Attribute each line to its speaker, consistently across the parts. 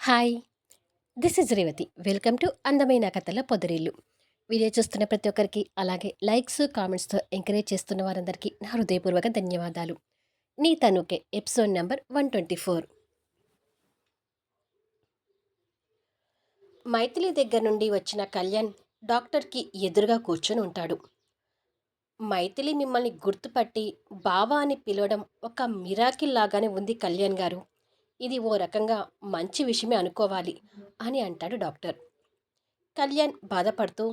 Speaker 1: Hi! This is Revathi. Welcome to అందమైన కథల పొదరిల్లు. Video చూస్తున్న ప్రతి ఒక్కరికి, అలాగే లైక్స్, కామెంట్స్‌తో ఎంకరేజ్ చేస్తున్న వారందరికీ నా హృదయపూర్వక ధన్యవాదాలు. నీ తనుకే ఎపిసోడ్ నంబర్ 124. మైథిలి దగ్గర నుండి వచ్చిన కళ్యాణ్ డాక్టర్‌కి ఎదురుగా కూర్చొని ఉంటాడు. మైథిలి మిమ్మల్ని గుర్తుపట్టి బావా అని పిలవడం ఒక మిరాకిల్ లాగానే ఉంది కళ్యాణ్ గారు. ఇది ఓ రకంగా మంచి విషయమే అనుకోవాలి అని అంటాడు డాక్టర్. కళ్యాణ్ బాధపడుతూ,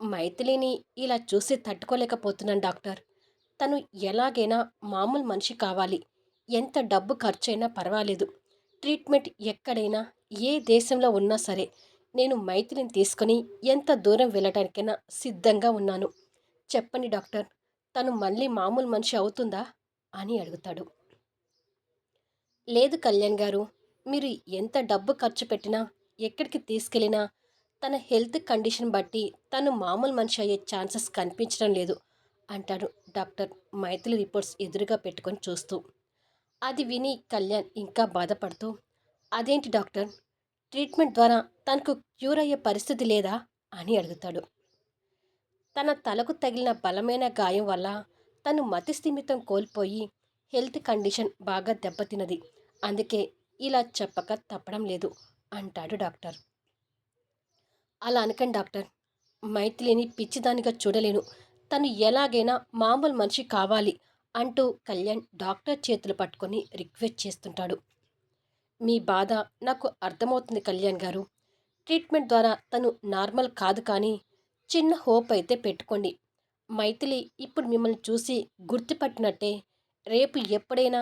Speaker 1: మైథిలిని ఇలా చూసి తట్టుకోలేకపోతున్నాను డాక్టర్. తను ఎలాగైనా మామూలు మనిషి కావాలి. ఎంత డబ్బు ఖర్చయినా పర్వాలేదు. ట్రీట్మెంట్ ఎక్కడైనా, ఏ దేశంలో ఉన్నా సరే, నేను మైథిలిని తీసుకొని ఎంత దూరం వెళ్ళటానికైనా సిద్ధంగా ఉన్నాను. చెప్పండి డాక్టర్, తను మళ్ళీ మామూలు మనిషి అవుతుందా అని అడుగుతాడు. లేదు కళ్యాణ్ గారు, మీరు ఎంత డబ్బు ఖర్చు పెట్టినా, ఎక్కడికి తీసుకెళ్ళినా, తన హెల్త్ కండిషన్ బట్టి తను మామూలు మనిషి అయ్యే ఛాన్సెస్ కనిపించడం లేదు అంటాడు డాక్టర్, మైథిలి రిపోర్ట్స్ ఎదురుగా పెట్టుకొని చూస్తూ. అది విని కళ్యాణ్ ఇంకా బాధపడుతూ, అదేంటి డాక్టర్, ట్రీట్మెంట్ ద్వారా తనకు క్యూర్ అయ్యే పరిస్థితి లేదా అని అడుగుతాడు. తన తలకు తగిలిన బలమైన గాయం వల్ల తను మతిస్థిమితం కోల్పోయి హెల్త్ కండిషన్ బాగా దెబ్బతిన్నది. అందుకే ఇలా చెప్పక తప్పడం లేదు అంటాడు డాక్టర్. అలా అనకండి డాక్టర్. మైథిలిని పిచ్చిదానిగా చూడలేను. తను ఎలాగైనా మామూలు మనిషి కావాలి అంటూ కళ్యాణ్ డాక్టర్ చేతులు పట్టుకొని రిక్వెస్ట్ చేస్తుంటాడు. మీ బాధ నాకు అర్థమవుతుంది కళ్యాణ్ గారు. ట్రీట్మెంట్ ద్వారా తను నార్మల్ కాదు కానీ చిన్న హోప్ అయితే పెట్టుకోండి. మైథిలి ఇప్పుడు మిమ్మల్ని చూసి గుర్తుపట్టినట్టే రేపు ఎప్పుడైనా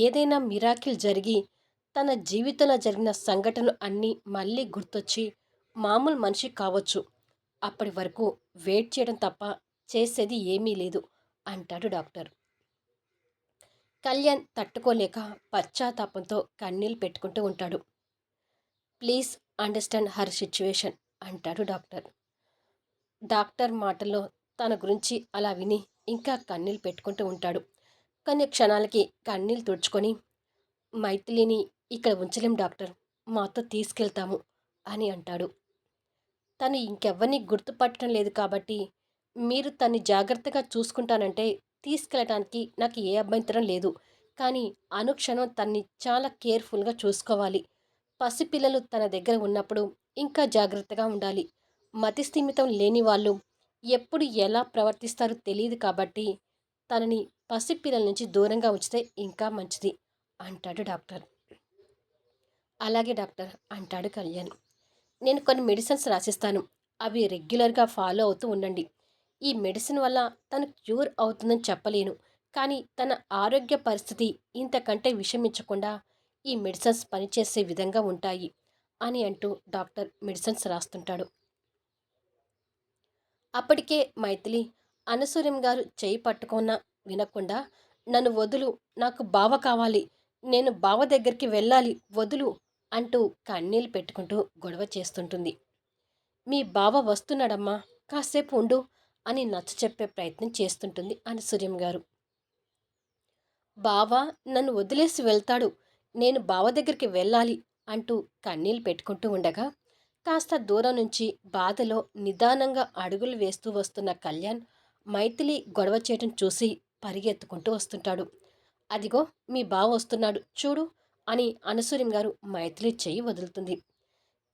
Speaker 1: ఏదైనా మిరాకిల్ జరిగి తన జీవితంలో జరిగిన సంఘటనలు అన్నీ మళ్ళీ గుర్తొచ్చి మామూలు మనిషి కావచ్చు. అప్పటి వరకు వెయిట్ చేయడం తప్ప చేసేది ఏమీ లేదు అంటాడు డాక్టర్. కళ్యాణ్ తట్టుకోలేక పశ్చాత్తాపంతో కన్నీళ్ళు పెట్టుకుంటూ ఉంటాడు. ప్లీజ్ అండర్స్టాండ్ హర్ సిచ్యువేషన్ అంటాడు డాక్టర్. డాక్టర్ మాటల్లో తన గురించి అలా విని ఇంకా కన్నీళ్ళు పెట్టుకుంటూ ఉంటాడు. కొన్ని క్షణాలకి కన్నీళ్ళు తుడుచుకొని, మైథిలిని ఇక్కడ ఉంచలేం డాక్టర్, మాతో తీసుకెళ్తాము అని అంటాడు. తను ఇంకెవ్వరిని గుర్తుపట్టడం లేదు కాబట్టి మీరు తన్ని జాగ్రత్తగా చూసుకుంటానంటే తీసుకెళ్ళటానికి నాకు ఏ అభ్యంతరం లేదు. కానీ అనుక్షణం తన్ని చాలా కేర్ఫుల్గా చూసుకోవాలి. పసిపిల్లలు తన దగ్గర ఉన్నప్పుడు ఇంకా జాగ్రత్తగా ఉండాలి. మతిస్థిమితం లేని వాళ్ళు ఎప్పుడు ఎలా ప్రవర్తిస్తారో తెలియదు కాబట్టి తనని పసిపిల్లల నుంచి దూరంగా ఉంచితే ఇంకా మంచిది అంటాడు డాక్టర్. అలాగే డాక్టర్ అంటాడు కళ్యాణ్. నేను కొన్ని మెడిసిన్స్ రాసిస్తాను. అవి రెగ్యులర్గా ఫాలో అవుతూ ఉండండి. ఈ మెడిసిన్ వల్ల తను క్యూర్ అవుతుందని చెప్పలేను. కానీ తన ఆరోగ్య పరిస్థితి ఇంతకంటే విషమించకుండా ఈ మెడిసిన్స్ పనిచేసే విధంగా ఉంటాయి అని అంటూ డాక్టర్ మెడిసిన్స్ రాస్తుంటాడు. అప్పటికే మైథిలి అనసూయం గారు చేయి పట్టుకున్నా వినకుండా, నన్ను వదులు, నాకు బావ కావాలి, నేను బావ దగ్గరికి వెళ్ళాలి, వదులు అంటూ కన్నీళ్ళు పెట్టుకుంటూ గొడవ చేస్తుంటుంది. మీ బావ వస్తున్నాడమ్మా, కాసేపు ఉండు అని నచ్చచెప్పే ప్రయత్నం చేస్తుంటుంది అనసూయం గారు. బావ నన్ను వదిలేసి వెళ్తాడు, నేను బావ దగ్గరికి వెళ్ళాలి అంటూ కన్నీళ్ళు పెట్టుకుంటూ ఉండగా, కాస్త దూరం నుంచి బాధలో నిదానంగా అడుగులు వేస్తూ వస్తున్న కళ్యాణ్ మైథిలి గొడవ చేయటం చూసి పరిగెత్తుకుంటూ వస్తుంటాడు. అదిగో మీ బావ వస్తున్నాడు చూడు అని అనసూయం గారు మైథిలి చెయ్యి వదులుతుంది.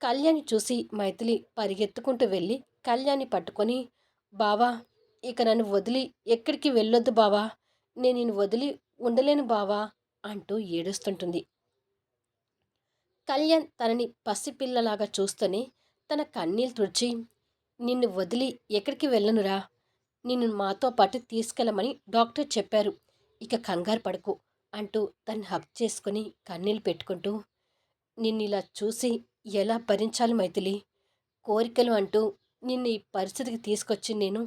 Speaker 1: కళ్యాణ్ని చూసి మైథిలి పరిగెత్తుకుంటూ వెళ్ళి కళ్యాణ్ని పట్టుకొని, బావా, ఇక నన్ను వదిలి ఎక్కడికి వెళ్ళొద్దు బావా, నేను నిన్ను వదిలి ఉండలేను బావా అంటూ ఏడుస్తుంటుంది. కళ్యాణ్ తనని పసిపిల్లలాగా చూస్తూనే తన కన్నీళ్ళు తుడిచి, నిన్ను వదిలి ఎక్కడికి వెళ్ళనురా, నిన్ను మాతో పాటు తీసుకెళ్ళమని డాక్టర్ చెప్పారు, ఇక కంగారు పడకు అంటూ తన్ని హగ్ చేసుకుని కన్నీళ్ళు పెట్టుకుంటూ, నిన్నిలా చూసి ఎలా భరించాలి మైథిలి, కోరికలు అంటూ నిన్ను ఈ పరిస్థితికి తీసుకొచ్చి నేను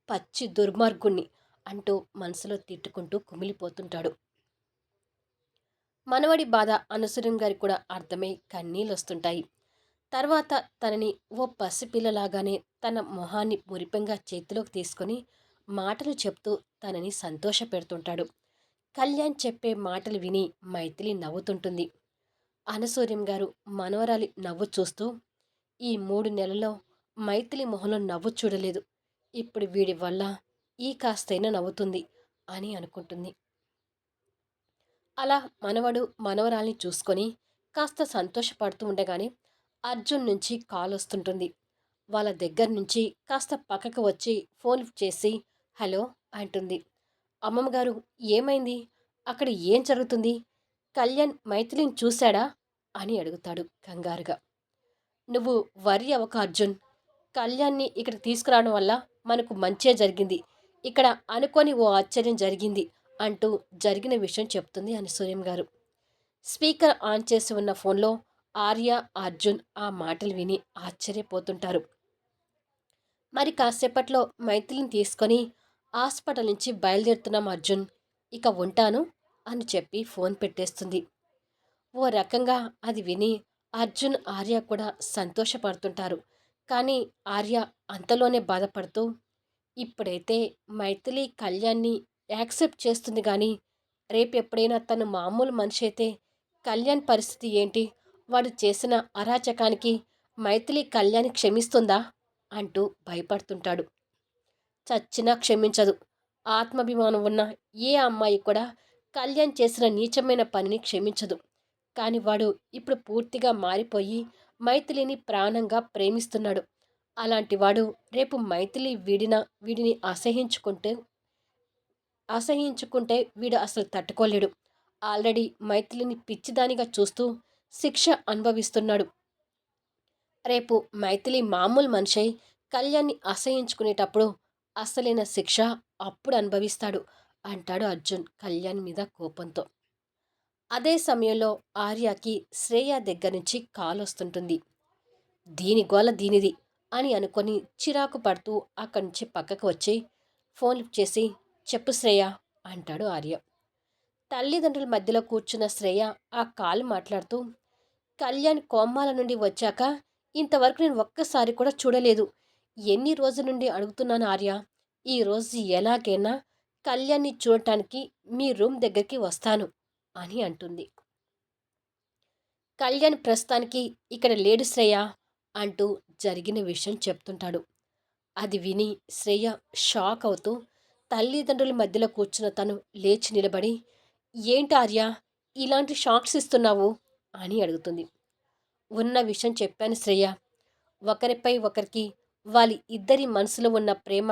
Speaker 1: పచ్చి దుర్మార్గుణ్ణి అంటూ మనసులో తిట్టుకుంటూ కుమిలిపోతుంటాడు. మనవడి బాధ అనసూయం గారికి కూడా అర్థమై కన్నీళ్ళొస్తుంటాయి. తర్వాత తనని ఓ పసిపిల్లలాగానే తన మొహాన్ని మురిపెంగా చేతిలోకి తీసుకొని మాటలు చెప్తూ తనని సంతోషపెడుతుంటాడు. కళ్యాణ్ చెప్పే మాటలు విని మైథిలి నవ్వుతుంటుంది. అనసూర్యం గారు మనవరాలి నవ్వు చూస్తూ, ఈ 3 నెలల్లో మైథిలి మొహంలో నవ్వు చూడలేదు. ఇప్పుడు వీడి వల్ల ఈ కాస్తైనా నవ్వుతుంది అని అనుకుంటుంది. అలా మనవడు మనవరాల్ని చూసుకొని కాస్త సంతోషపడుతూ ఉండగానే అర్జున్ నుంచి కాల్ వస్తుంటుంది. వాళ్ళ దగ్గర నుంచి కాస్త పక్కకు వచ్చి ఫోన్ లిఫ్ట్ చేసి హలో అంటుంది. అమ్మమ్మ గారు, ఏమైంది? అక్కడ ఏం జరుగుతుంది? కళ్యాణ్ మైథిలిని చూశాడా అని అడుగుతాడు కంగారుగా. నువ్వు వరి అవ్వక అర్జున్. కళ్యాణ్ని ఇక్కడికి తీసుకురావడం వల్ల మనకు మంచే జరిగింది. ఇక్కడ అనుకోని ఓ ఆశ్చర్యం జరిగింది అంటూ జరిగిన విషయం చెప్తుంది అనసూయం గారు. స్పీకర్ ఆన్ చేసి ఉన్న ఫోన్లో ఆర్య, అర్జున్ ఆ మాటలు విని ఆశ్చర్యపోతుంటారు. మరి కాసేపట్లో మైథిలిని తీసుకొని హాస్పిటల్ నుంచి బయలుదేరుతున్నాం అర్జున్. ఇక ఉంటాను అని చెప్పి ఫోన్ పెట్టేస్తుంది. ఓ రకంగా అది విని అర్జున్, ఆర్య కూడా సంతోషపడుతుంటారు. కానీ ఆర్య అంతలోనే బాధపడుతూ, ఇప్పుడైతే మైథిలి కళ్యాణ్ని యాక్సెప్ట్ చేస్తుంది కానీ రేపెప్పుడైనా తను మామూలు మనిషి అయితే కళ్యాణ్ పరిస్థితి ఏంటి? వాడు చేసిన అరాచకానికి మైథిలి కళ్యాణ్ క్షమిస్తుందా అంటూ భయపడుతుంటాడు. చచ్చినా క్షమించదు. ఆత్మాభిమానం ఉన్న ఏ అమ్మాయి కూడా కళ్యాణ్ చేసిన నీచమైన పనిని క్షమించదు. కాని వాడు ఇప్పుడు పూర్తిగా మారిపోయి మైథిలిని ప్రాణంగా ప్రేమిస్తున్నాడు. అలాంటి వాడు రేపు మైథిలి వీడిని అసహించుకుంటే వీడు అసలు తట్టుకోలేడు. ఆల్రెడీ మైథిలిని పిచ్చిదానిగా చూస్తూ శిక్ష అనుభవిస్తున్నాడు. రేపు మైథిలి మామూలు మనిషై కళ్యాణ్ని అసహించుకునేటప్పుడు అసలైన శిక్ష అప్పుడు అనుభవిస్తాడు అంటాడు అర్జున్ కళ్యాణ్ మీద కోపంతో. అదే సమయంలో ఆర్యకి శ్రేయ దగ్గర నుంచి కాల్ వస్తుంటుంది. దీని గోల దీనిది అని అనుకొని చిరాకు పడుతూ అక్కడి నుంచి పక్కకు వచ్చి ఫోన్ లిఫ్ట్ చేసి చెప్పు శ్రేయ అంటాడు ఆర్య. తల్లిదండ్రుల మధ్యలో కూర్చున్న శ్రేయ ఆ కాల్ మాట్లాడుతూ, కళ్యాణ్ కోమాల నుండి వచ్చాక ఇంతవరకు నేను ఒక్కసారి కూడా చూడలేదు. ఎన్ని రోజుల నుండి అడుగుతున్నాను ఆర్య. ఈరోజు ఎలాగైనా కళ్యాణ్ని చూడటానికి మీ రూమ్ దగ్గరికి వస్తాను అని అంటుంది. కళ్యాణ్ ప్రస్తుతానికి ఇక్కడ లేడు శ్రేయ అంటూ జరిగిన విషయం చెప్తుంటాడు. అది విని శ్రేయ షాక్ అవుతూ తల్లిదండ్రుల మధ్యలో కూర్చున్న తను లేచి నిలబడి, ఏంటి ఆర్య ఇలాంటి షాక్స్ ఇస్తున్నావు అని అడుగుతుంది. ఉన్న విషయం చెప్పాను శ్రేయ. ఒకరిపై ఒకరికి వాళ్ళ ఇద్దరి మనసులో ఉన్న ప్రేమ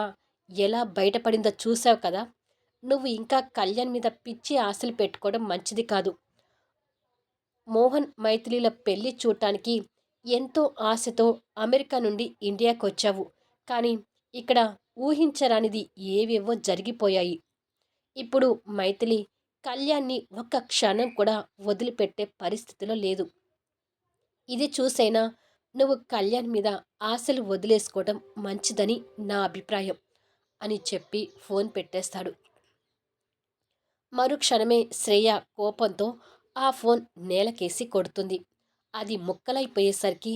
Speaker 1: ఎలా బయటపడిందో చూసావు కదా. నువ్వు ఇంకా కళ్యాణ్ మీద పిచ్చి ఆశలు పెట్టుకోవడం మంచిది కాదు. మోహన్ మైథిలిల పెళ్లి చూడటానికి ఎంతో ఆశతో అమెరికా నుండి ఇండియాకు వచ్చావు. కానీ ఇక్కడ ఊహించరానిది ఏవేవో జరిగిపోయాయి. ఇప్పుడు మైథిలి కళ్యాణ్ని ఒక్క క్షణం కూడా వదిలిపెట్టే పరిస్థితిలో లేదు. ఇది చూసైనా నువ్వు కళ్యాణ్ మీద ఆశలు వదిలేసుకోవడం మంచిదని నా అభిప్రాయం అని చెప్పి ఫోన్ పెట్టేస్తాడు. మరుక్షణమే శ్రేయ కోపంతో ఆ ఫోన్ నేలకేసి కొడుతుంది. అది ముక్కలైపోయేసరికి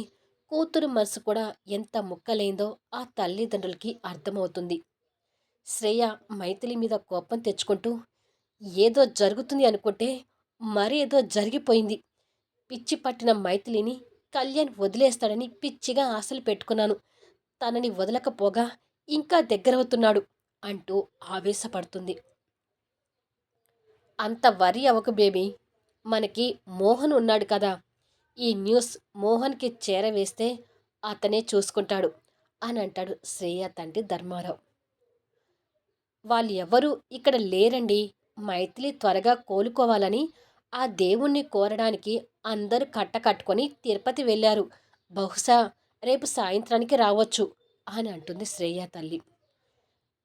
Speaker 1: కూతురు మనసు కూడా ఎంత ముక్కలైందో ఆ తల్లిదండ్రులకి అర్థమవుతుంది. శ్రేయ మైథిలి మీద కోపం తెచ్చుకుంటూ, ఏదో జరుగుతుంది అనుకుంటే మరేదో జరిగిపోయింది. పిచ్చి పట్టిన మైథిలిని కళ్యాణ్ వదిలేస్తాడని పిచ్చిగా ఆశలు పెట్టుకున్నాను. తనని వదలకపోగా ఇంకా దగ్గరవుతున్నాడు అంటూ ఆవేశపడుతుంది. అంత వరి అవ్వకు బేబీ. మనకి మోహన్ ఉన్నాడు కదా. ఈ న్యూస్ మోహన్కి చేరవేస్తే అతనే చూసుకుంటాడు అని అంటాడు శ్రేయ తండ్రి ధర్మారావు. వాళ్ళు ఎవరూ ఇక్కడ లేరండి. మైథిలి త్వరగా కోలుకోవాలని ఆ దేవుణ్ణి కోరడానికి అందరూ కట్టకట్టుకొని తిరుపతి వెళ్ళారు. బహుశా రేపు సాయంత్రానికి రావచ్చు అని అంటుంది శ్రేయ తల్లి.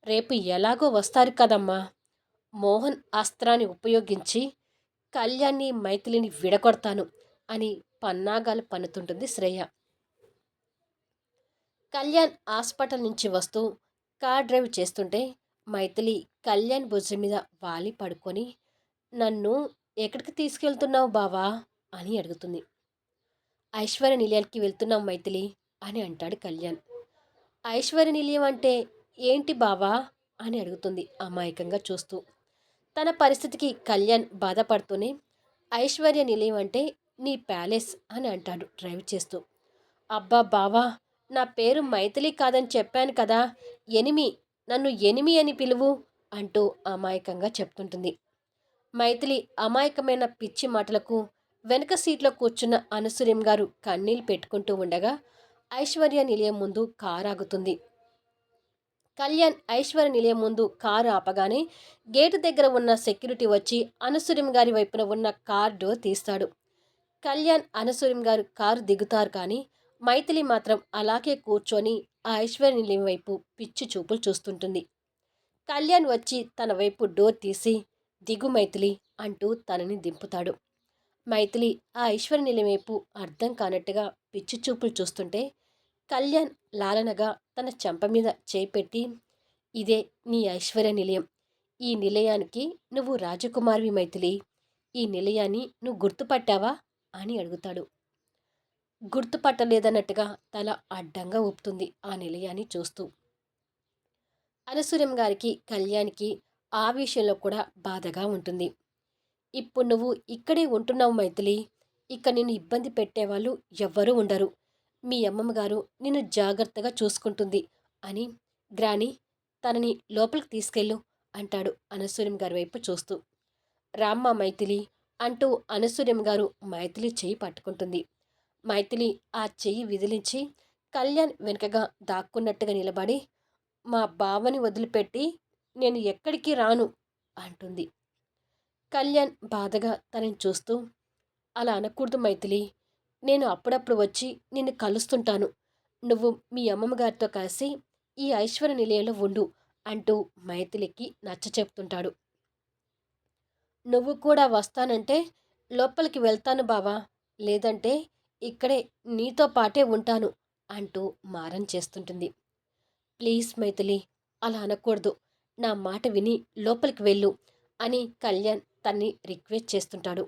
Speaker 1: రేపు ఎలాగో వస్తారు కదమ్మా. మోహన్ అస్త్రాన్ని ఉపయోగించి కళ్యాణ్ని మైథిలిని విడగొడతాను అని పన్నాగాలు పన్నుతుంటుంది శ్రేయ. కళ్యాణ్ హాస్పిటల్ నుంచి వస్తూ కార్ డ్రైవ్ చేస్తుంటే మైథిలి కళ్యాణ్ భుజం మీద వాలి పడుకొని, నన్ను ఎక్కడికి తీసుకెళ్తున్నావు బావా అని అడుగుతుంది. ఐశ్వర్య నిలయానికి వెళ్తున్నాం మైథిలి అని అంటాడు కళ్యాణ్. ఐశ్వర్య నిలయం అంటే ఏంటి బావా అని అడుగుతుంది అమాయకంగా చూస్తూ. తన పరిస్థితికి కళ్యాణ్ బాధపడుతూనే, ఐశ్వర్య నిలయం అంటే నీ ప్యాలెస్ అని అంటాడు డ్రైవ్ చేస్తూ. అబ్బా బావా, నా పేరు మైథిలి కాదని చెప్పాను కదా, ఎనిమి, నన్ను ఎనిమి అని పిలువు అంటూ అమాయకంగా చెప్తుంటుంది. మైథిలి అమాయకమైన పిచ్చి మాటలకు వెనక సీట్లో కూర్చున్న అనసూయం గారు కన్నీళ్లు పెట్టుకుంటూ ఉండగా ఐశ్వర్య నిలయం ముందు కారు ఆగుతుంది. కళ్యాణ్ ఐశ్వర్య నిలయం ముందు కారు ఆపగానే గేటు దగ్గర ఉన్న సెక్యూరిటీ వచ్చి అనసూయం గారి వైపున ఉన్న కార్ డోర్ తీస్తాడు. కళ్యాణ్ అనసూయం గారు కారు దిగుతారు కానీ మైథిలి మాత్రం అలాగే కూర్చొని ఆ ఐశ్వర్య నిలయం వైపు పిచ్చి చూపులు చూస్తుంటుంది. కళ్యాణ్ వచ్చి తన వైపు డోర్ తీసి దిగు మైథిలి అంటూ తనని దింపుతాడు. మైథిలి ఆ ఐశ్వర్య నిలయం వైపు అర్థం కానట్టుగా పిచ్చి చూపులు చూస్తుంటే కళ్యాణ్ లాలనగా తన చెంప మీద చేపెట్టి, ఇదే నీ ఐశ్వర్య నిలయం. ఈ నిలయానికి నువ్వు రాజకుమారివి మైథిలి. ఈ నిలయాన్ని నువ్వు గుర్తుపట్టావా అని అడుగుతాడు. గుర్తుపట్టలేదన్నట్టుగా తల అడ్డంగా ఊపుతుంది ఆ నిలయాన్ని చూస్తూ. అనసూయం గారికి కళ్యాణ్కి ఆ విషయంలో కూడా బాధగా ఉంటుంది. ఇప్పుడు నువ్వు ఇక్కడే ఉంటున్నావు మైథిలి. ఇక నిన్ను ఇబ్బంది పెట్టేవాళ్ళు ఎవ్వరూ ఉండరు. మీ అమ్మమ్మ గారు నిన్ను జాగ్రత్తగా చూసుకుంటుంది అని గ్రాని తనని లోపలికి తీసుకెళ్ళు అంటాడు అనసూయం గారి వైపు చూస్తూ. రామ్మ మైథిలి అంటూ అనసూయం గారు మైథిలి చెయ్యి పట్టుకుంటుంది. మైథిలి ఆ చెయ్యి విదిలించి కళ్యాణ్ వెనుకగా దాక్కున్నట్టుగా నిలబడి, మా బావని వదిలిపెట్టి నేను ఎక్కడికి రాను అంటుంది. కళ్యాణ్ బాధగా తనని చూస్తూ, అలా అనకూడదు మైథిలి. నేను అప్పుడప్పుడు వచ్చి నిన్ను కలుస్తుంటాను. నువ్వు మీ అమ్మమ్మ గారితో కలిసి ఈ ఐశ్వర్య నిలయంలో ఉండు అంటూ మైథిలికి నచ్చ చెప్తుంటాడు. నువ్వు కూడా వస్తానంటే లోపలికి వెళ్తాను బావా, లేదంటే ఇక్కడే నీతో పాటే ఉంటాను అంటూ మారం చేస్తుంటుంది. ప్లీజ్ మైథిలి, అలా అనకూడదు. నా మాట విని లోపలికి వెళ్ళు అని కళ్యాణ్ తన్ని రిక్వెస్ట్ చేస్తుంటాడు.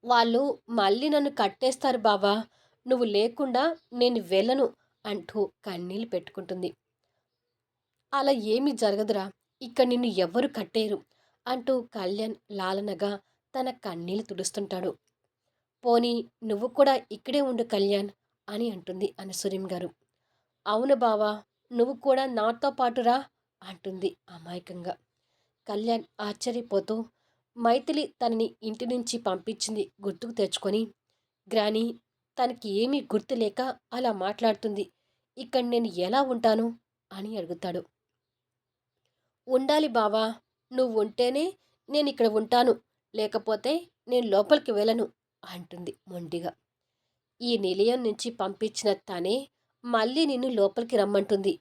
Speaker 1: వాళ్ళు మళ్ళీ నన్ను కట్టేస్తారు బావా, నువ్వు లేకుండా నేను వెళ్ళను అంటూ కన్నీళ్ళు పెట్టుకుంటుంది. అలా ఏమీ జరగదురా, ఇక్కడ నిన్ను ఎవ్వరు కట్టేరు అంటూ కళ్యాణ్ లాలనగా తన కన్నీళ్లు తుడుస్తుంటాడు. పోనీ నువ్వు కూడా ఇక్కడే ఉండు కళ్యాణ్ అని అంటుంది అనసూయం గారు. అవును బావా, నువ్వు కూడా నాతో పాటురా అంటుంది అమాయకంగా. కళ్యాణ్ ఆశ్చర్యపోతూ మైథిలి తనని ఇంటి నుంచి పంపించింది గుర్తుకు తెచ్చుకొని, గ్రాని తనకి ఏమీ గుర్తు లేక అలా మాట్లాడుతుంది. ఇక్కడ నేను ఎలా ఉంటాను అని అడుగుతాడు. ఉండాలి బావా, నువ్వు ఉంటేనే నేను ఇక్కడ ఉంటాను, లేకపోతే నేను లోపలికి వెళ్ళను అంటుంది మొండిగా. ఈ నిలయం నుంచి పంపించిన తనే మళ్ళీ నిన్ను లోపలికి రమ్మంటుంది.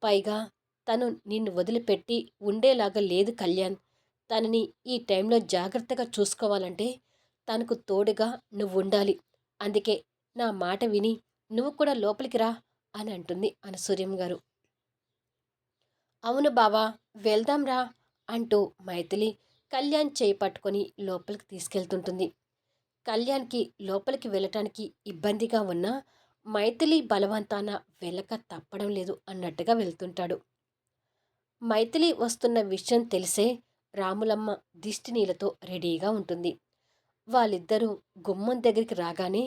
Speaker 1: పైగా తను నిన్ను వదిలిపెట్టి ఉండేలాగా లేదు కళ్యాణ్. తనని ఈ టైంలో జాగ్రత్తగా చూసుకోవాలంటే తనకు తోడుగా నువ్వు ఉండాలి. అందుకే నా మాట విని నువ్వు కూడా లోపలికి రా అని అంటుంది అనసూయం గారు. అవును బావా, వెళ్దాం రా అంటూ మైథిలి కళ్యాణ్ చేయి పట్టుకొని లోపలికి తీసుకెళ్తుంటుంది. కళ్యాణ్కి లోపలికి వెళ్ళటానికి ఇబ్బందిగా ఉన్నా మైథిలి బలవంతాన వెళ్ళక తప్పడం లేదు అన్నట్టుగా వెళ్తుంటాడు. మైథిలి వస్తున్న విషయం తెలిసే రాములమ్మ దిష్టి నీళ్ళతో రెడీగా ఉంటుంది. వాళ్ళిద్దరూ గుమ్మం దగ్గరికి రాగానే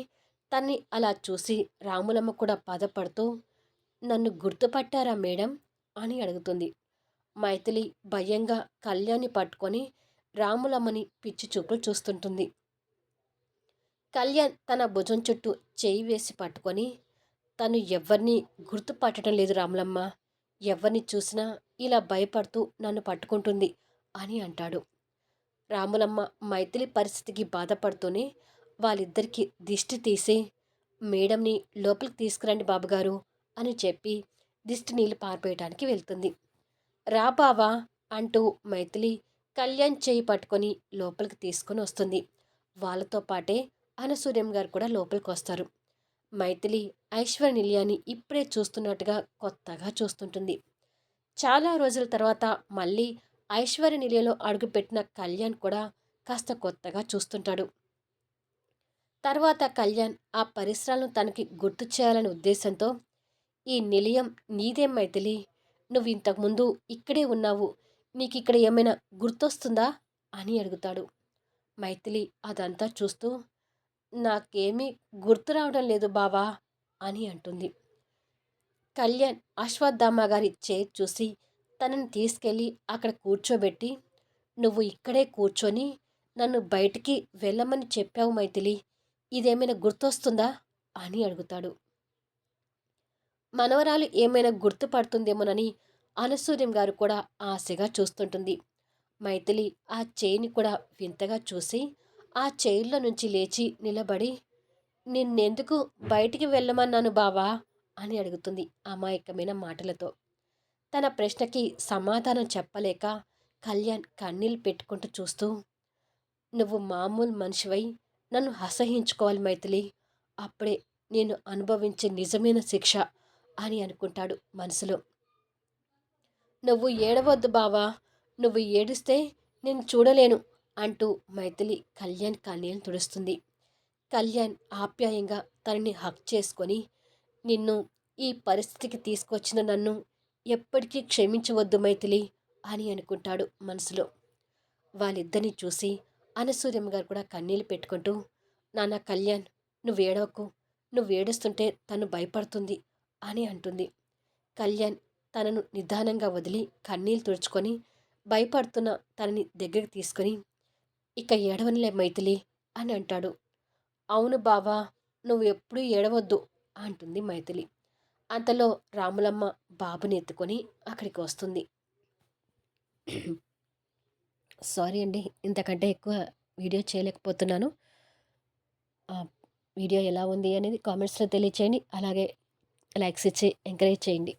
Speaker 1: తన్ని అలా చూసి రాములమ్మ కూడా బాధపడుతూ, నన్ను గుర్తుపట్టారా మేడం అని అడుగుతుంది. మైథిలి భయంగా కళ్యాణ్ని పట్టుకొని రాములమ్మని పిచ్చి చూపులు చూస్తుంటుంది. కళ్యాణ్ తన భుజం చుట్టూ చేయి వేసి పట్టుకొని, తను ఎవ్వరినీ గుర్తుపట్టడం లేదు రాములమ్మ. ఎవరిని చూసినా ఇలా భయపడుతూ నన్ను పట్టుకుంటుంది అని అంటాడు. రాములమ్మ మైథిలి పరిస్థితికి బాధపడుతూనే వాళ్ళిద్దరికీ దిష్టి తీసి, మేడంని లోపలికి తీసుకురండి బాబుగారు అని చెప్పి దిష్టి నీళ్లు పారిపోయటానికి వెళ్తుంది. రా బావా అంటూ మైథిలి కళ్యాణ్ చేయి పట్టుకొని లోపలికి తీసుకొని వస్తుంది. వాళ్ళతో పాటే అనసూయం గారు కూడా లోపలికి వస్తారు. మైథిలి ఐశ్వర్య నిలయాన్ని ఇప్పుడే చూస్తున్నట్టుగా కొత్తగా చూస్తుంటుంది. చాలా రోజుల తర్వాత మళ్ళీ ఐశ్వర్య నిలయంలో అడుగుపెట్టిన కళ్యాణ్ కూడా కాస్త కొత్తగా చూస్తుంటాడు. తర్వాత కళ్యాణ్ ఆ పరిసరాలను తనకి గుర్తు చేయాలనే ఉద్దేశంతో, ఈ నిలయం నీదేం మైథిలి, నువ్వు ఇంతకుముందు ఇక్కడే ఉన్నావు, నీకిక్కడ ఏమైనా గుర్తొస్తుందా అని అడుగుతాడు. మైథిలి అదంతా చూస్తూ నాకేమీ గుర్తు రావడం లేదు బావా అని అంటుంది. కళ్యాణ్ అశ్వత్థామ గారి చైర్ చూసి తనని తీసుకెళ్ళి అక్కడ కూర్చోబెట్టి, నువ్వు ఇక్కడే కూర్చొని నన్ను బయటికి వెళ్ళమని చెప్పావు మైథిలి. ఇదేమైనా గుర్తొస్తుందా అని అడుగుతాడు. మనవరాలు ఏమైనా గుర్తుపడుతుందేమోనని అనసూర్యం గారు కూడా ఆశగా చూస్తుంటుంది. మైథిలి ఆ చైర్ని కూడా వింతగా చూసి ఆ చైర్లో నుంచి లేచి నిలబడి, నిన్నెందుకు బయటికి వెళ్ళమన్నాను బావా అని అడుగుతుంది అమాయకమైన మాటలతో. తన ప్రశ్నకి సమాధానం చెప్పలేక కళ్యాణ్ కన్నీళ్ళు పెట్టుకుంటూ చూస్తూ, నువ్వు మామూలు మనిషివై నన్ను అసహించుకోవాలి మైథిలి. అప్పుడే నేను అనుభవించే నిజమైన శిక్ష అని అనుకుంటాడు మనసులో. నువ్వు ఏడవద్దు బావా, నువ్వు ఏడిస్తే నేను చూడలేను అంటూ మైథిలి కళ్యాణ్ కన్నీళ్ళు తుడుస్తుంది. కళ్యాణ్ ఆప్యాయంగా తనని హక్ చేసుకొని, నిన్ను ఈ పరిస్థితికి తీసుకొచ్చిన నన్ను ఎప్పటికీ క్షమించవద్దు మైథిలి అని అనుకుంటాడు మనసులో. వాళ్ళిద్దరిని చూసి అనసూయమ్మ గారు కూడా కన్నీళ్ళు పెట్టుకుంటూ, నాన్న కళ్యాణ్, నువ్వేడవకు, నువ్వేడుస్తుంటే తను భయపడుతుంది అని అంటుంది. కళ్యాణ్ తనను నిదానంగా వదిలి కన్నీళ్ళు తుడుచుకొని భయపడుతున్న తనని దగ్గరికి తీసుకొని, ఇక ఏడవనిలే మైథిలి అని అంటాడు. అవును బావా, నువ్వు ఎప్పుడూ ఏడవద్దు అంటుంది మైథిలి. అంతలో రాములమ్మ బాబుని ఎత్తుకొని అక్కడికి వస్తుంది. సారీ అండి, ఇంతకంటే ఎక్కువ వీడియో చేయలేకపోతున్నాను. వీడియో ఎలా ఉంది అనేది కామెంట్స్లో తెలియచేయండి. అలాగే లైక్స్ ఇచ్చి ఎంకరేజ్ చేయండి.